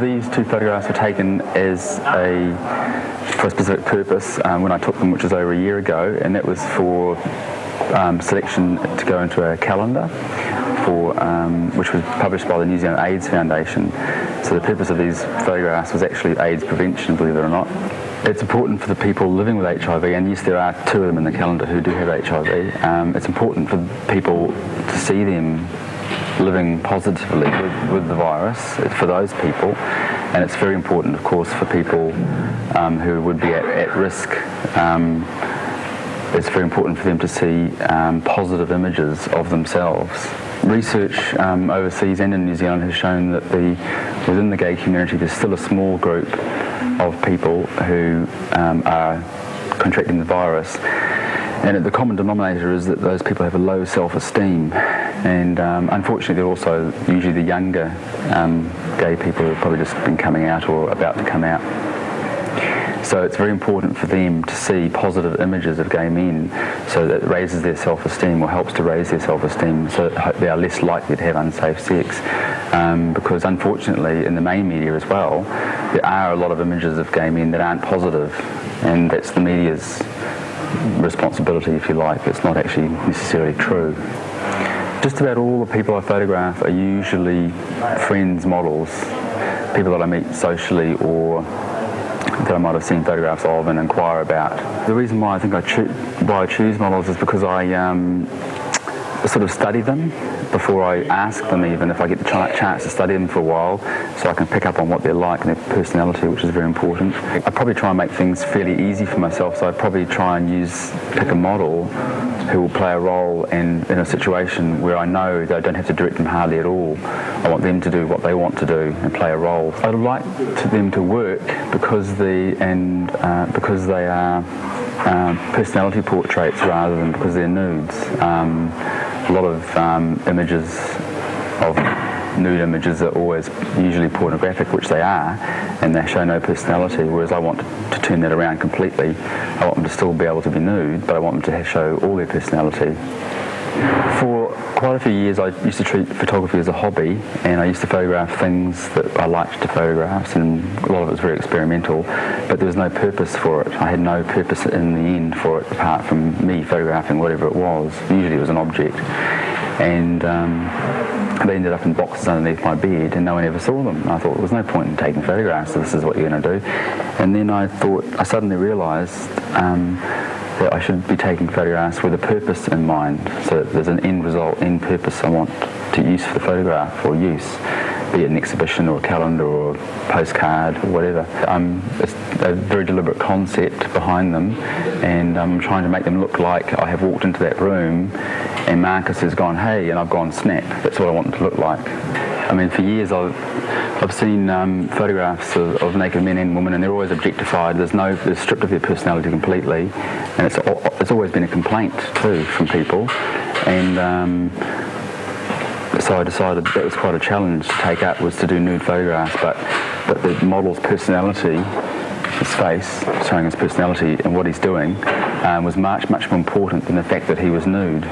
these two photographs were taken for a specific purpose when I took them, which was over a year ago, and that was for selection to go into a calendar which was published by the New Zealand AIDS Foundation. So the purpose of these photographs was actually AIDS prevention, believe it or not. It's important for the people living with HIV, and yes, there are two of them in the calendar who do have HIV. It's important for people to see them living positively with the virus, for those people, and it's very important, of course, for people who would be at risk. It's very important for them to see positive images of themselves. Research overseas and in New Zealand has shown that within the gay community there's still a small group of people who are contracting the virus, and the common denominator is that those people have a low self-esteem, and unfortunately they're also usually the younger gay people who have probably just been coming out or about to come out. So it's very important for them to see positive images of gay men, so that it raises their self-esteem, or helps to raise their self-esteem, so that they are less likely to have unsafe sex. Because unfortunately in the main media as well, there are a lot of images of gay men that aren't positive, and that's the media's responsibility, if you like. It's not actually necessarily true. Just about all the people I photograph are usually friends, models, people that I meet socially or that I might have seen photographs of and inquire about. The reason why I think I choose models is because I sort of study them before I ask them, even if I get the chance to study them for a while, so I can pick up on what they're like and their personality, which is very important. I probably try and make things fairly easy for myself, so I probably try and pick a model who will play a role in a situation where I know that I don't have to direct them hardly at all. I want them to do what they want to do and play a role. I'd like them to work because they are personality portraits rather than because they're nudes. A lot of images of nude images are always usually pornographic, which they are, and they show no personality, whereas I want to turn that around completely. I want them to still be able to be nude, but I want them to show all their personality. For quite a few years I used to treat photography as a hobby, and I used to photograph things that I liked to photograph, and a lot of it was very experimental, but there was no purpose for it. I had no purpose in the end for it apart from me photographing whatever it was. Usually it was an object, and they ended up in boxes underneath my bed and no one ever saw them. And I thought there was no point in taking photographs, so this is what you're going to do. And then I suddenly realised that I should be taking photographs with a purpose in mind, so that there's an end result, end purpose I want to use for the photograph or use, be it an exhibition or a calendar or a postcard or whatever. It's a very deliberate concept behind them, and I'm trying to make them look like I have walked into that room and Marcus has gone, hey, and I've gone, snap. That's what I want them to look like. I mean, for years I've seen photographs of naked men and women, and they're always objectified. They're stripped of their personality completely, and it's always been a complaint too from people. And so I decided that was quite a challenge to take up, was to do nude photographs, but the model's personality, his face, showing his personality and what he's doing, was much more important than the fact that he was nude.